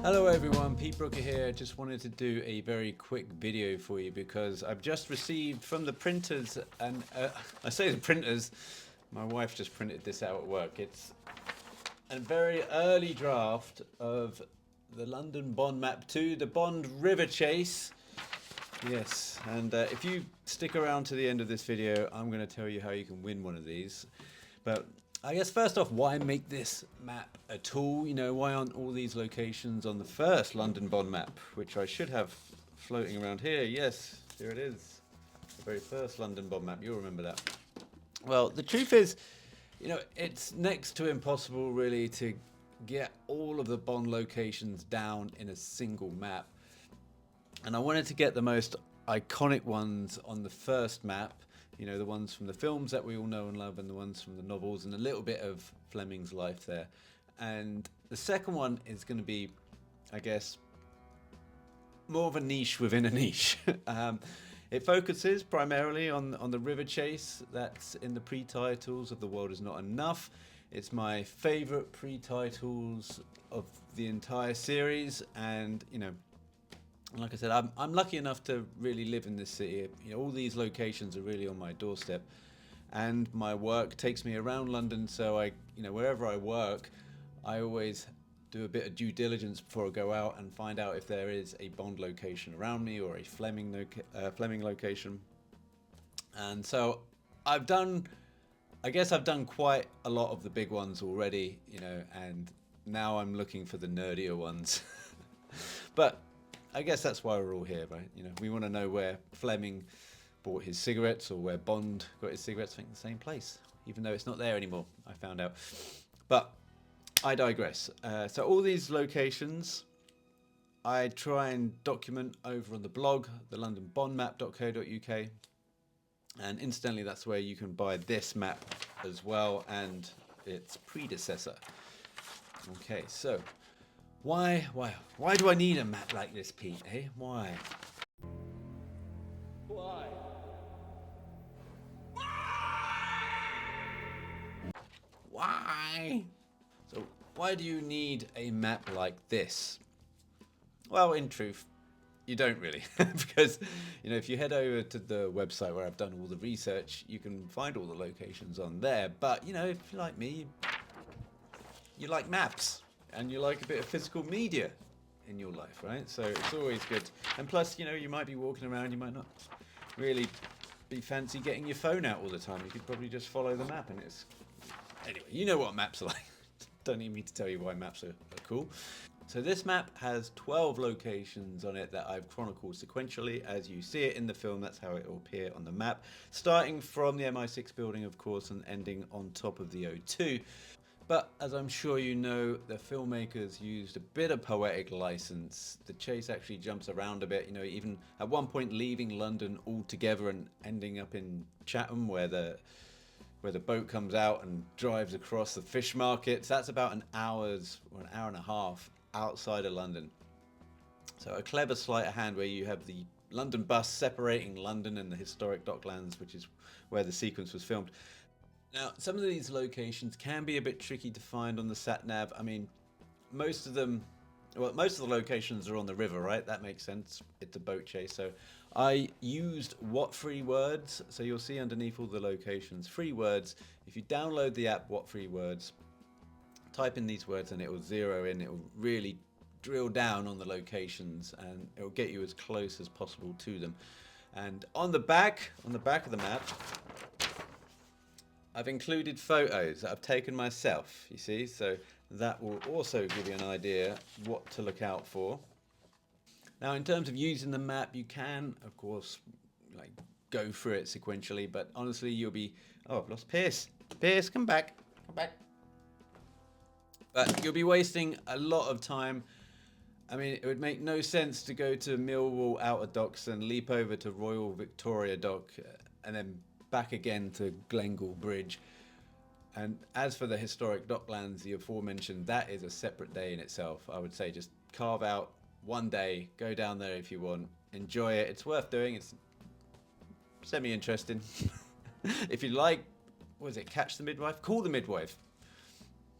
Hello everyone, Pete Brooker here. Just wanted to do a very quick video for you because I've just received from the printers, and I say the printers, my wife just printed this out at work. It's a very early draft of the London Bond Map 2, the Bond River Chase. Yes, and if you stick around to the end of this video, I'm going to tell you how you can win one of these. But I guess first off, why make this map a tool? You know, why aren't all these locations on the first London Bond map, which I should have floating around here? Yes, here it is. The very first London Bond map. You'll remember that. Well, the truth is, you know, it's next to impossible really to get all of the Bond locations down in a single map. And I wanted to get the most iconic ones on the first map. You know, the ones from the films that we all know and love, and the ones from the novels, and a little bit of Fleming's life there. And the second one is going to be, I guess, more of a niche within a niche. It focuses primarily on the river chase that's in the pre-titles of The World Is Not Enough. It's my favorite pre-titles of the entire series, and you know, like I said, I'm lucky enough to really live in this city. You know, all these locations are really on my doorstep, and my work takes me around London. So you know, wherever I work, I always do a bit of due diligence before I go out and find out if there is a Bond location around me or a Fleming location. And so I guess I've done quite a lot of the big ones already, you know, and now I'm looking for the nerdier ones. But I guess that's why we're all here, right? You know, we want to know where Fleming bought his cigarettes or where Bond got his cigarettes. I think the same place, even though it's not there anymore, I found out. But I digress. So all these locations, I try and document over on the blog, the londonbondmap.co.uk. And incidentally, that's where you can buy this map as well and its predecessor. Okay, so why do I need a map like this, Pete? Eh? Why? Why? So why do you need a map like this? Well, in truth, you don't really, because you know, if you head over to the website where I've done all the research, you can find all the locations on there. But you know, if you're like me, you like maps and you like a bit of physical media in your life, right? So it's always good. And plus, you know, you might be walking around, you might not really be fancy getting your phone out all the time. You could probably just follow the map, and it's anyway, you know what maps are like. Don't need me to tell you why maps are cool. So this map has 12 locations on it that I've chronicled sequentially as you see it in the film. That's how it will appear on the map, starting from the MI6 building, of course, and ending on top of the O2. But as I'm sure you know, the filmmakers used a bit of poetic license. The chase actually jumps around a bit, you know, even at one point leaving London altogether and ending up in Chatham, where the boat comes out and drives across the fish markets. That's about an hour and a half outside of London. So a clever sleight of hand where you have the London bus separating London and the historic Docklands, which is where the sequence was filmed. Now, some of these locations can be a bit tricky to find on the sat-nav. I mean, most of the locations are on the river, right? That makes sense. It's a boat chase. So I used What Free Words. So you'll see underneath all the locations, free words. If you download the app What Free Words, type in these words and it will zero in. It will really drill down on the locations and it will get you as close as possible to them. And on the back of the map, I've included photos that I've taken myself, you see, so that will also give you an idea what to look out for. Now, in terms of using the map, you can, of course, like go through it sequentially, but honestly, you'll be, oh, I've lost Pierce. Pierce, come back. But you'll be wasting a lot of time. I mean, it would make no sense to go to Millwall Outer Docks and leap over to Royal Victoria Dock and then back again to Glengall Bridge. And as for the historic Docklands, the aforementioned, that is a separate day in itself. I would say just carve out one day, go down there if you want, enjoy it. It's worth doing. It's semi-interesting. If you like, what is it, Catch the Midwife? Call the Midwife.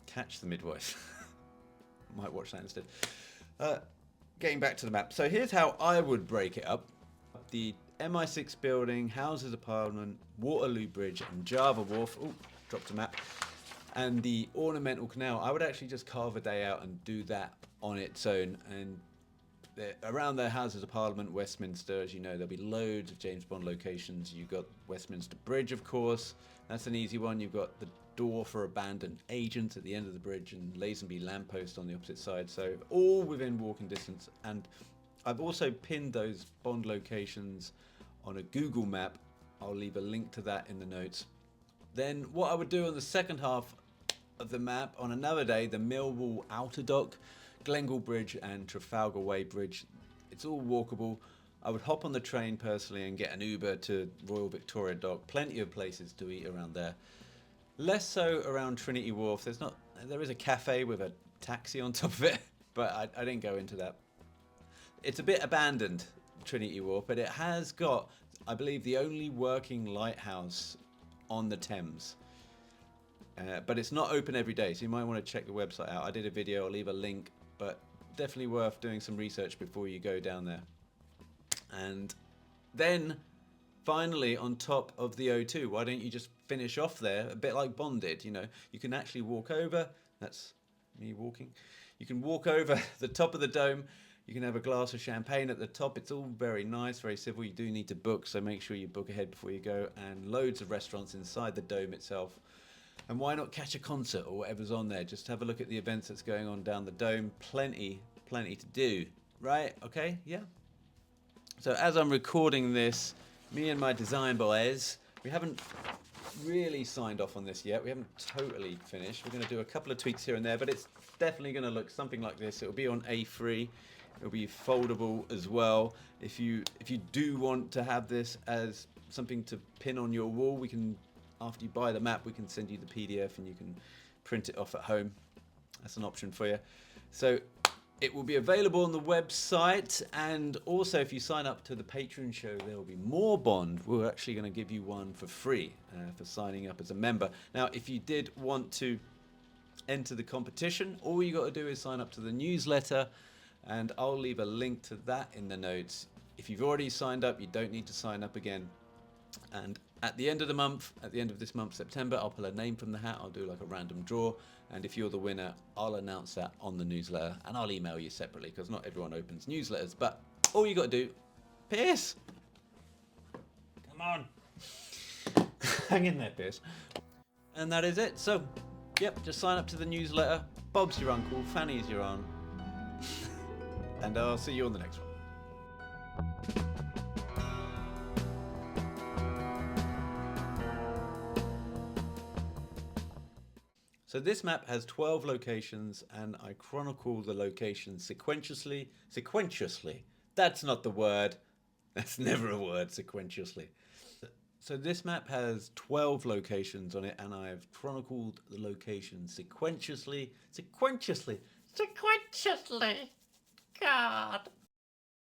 Catch the Midwife. Might watch that instead. Getting back to the map. So here's how I would break it up. The MI6 building, Houses of Parliament, Waterloo Bridge and Java Wharf. Oh, dropped a map. And the Ornamental Canal. I would actually just carve a day out and do that on its own. And around the Houses of Parliament, Westminster, as you know, there'll be loads of James Bond locations. You've got Westminster Bridge, of course. That's an easy one. You've got the door for abandoned agents at the end of the bridge and Lazenby lamppost on the opposite side. So all within walking distance. And I've also pinned those Bond locations on a Google map. I'll leave a link to that in the notes. Then what I would do on the second half of the map on another day, the Millwall Outer Dock, Glengall Bridge and Trafalgar Way Bridge. It's all walkable. I would hop on the train personally and get an Uber to Royal Victoria Dock. Plenty of places to eat around there. Less so around Trinity Wharf. There is a cafe with a taxi on top of it, but I didn't go into that. It's a bit abandoned, Trinity Wharf, but it has got, I believe, the only working lighthouse on the Thames. But it's not open every day, so you might want to check the website out. I did a video, I'll leave a link, but definitely worth doing some research before you go down there. And then finally, on top of the O2, why don't you just finish off there a bit like Bond did? You know, you can actually walk over. That's me walking. You can walk over the top of the dome. You can have a glass of champagne at the top. It's all very nice, very civil. You do need to book, so make sure you book ahead before you go. And loads of restaurants inside the dome itself. And why not catch a concert or whatever's on there? Just have a look at the events that's going on down the dome. Plenty to do. Right? Okay? Yeah? So as I'm recording this, me and my design boys, we haven't really signed off on this yet. We haven't totally finished. We're going to do a couple of tweaks here and there, but it's definitely going to look something like this. It'll be on A3. It'll be foldable as well. If you do want to have this as something to pin on your wall, we can, after you buy the map, we can send you the PDF and you can print it off at home. That's an option for you. So it will be available on the website, and also if you sign up to the Patreon show, there will be more Bond. We're actually going to give you one for free for signing up as a member. Now, if you did want to enter the competition, all you got to do is sign up to the newsletter, and I'll leave a link to that in the notes. If you've already signed up, you don't need to sign up again. And at the end of the month, at the end of this month, September, I'll pull a name from the hat. I'll do like a random draw. And if you're the winner, I'll announce that on the newsletter. And I'll email you separately because not everyone opens newsletters. But all you got to do, Pierce. Come on. Hang in there, Pierce. And that is it. So, yep, just sign up to the newsletter. Bob's your uncle. Fanny's your aunt. And I'll see you on the next one. So this map has 12 locations, and I chronicle the locations sequentially. Sequentiously. That's not the word. That's never a word, sequentiously. So this map has 12 locations on it, and I've chronicled the locations sequentiously. Sequentiously. God.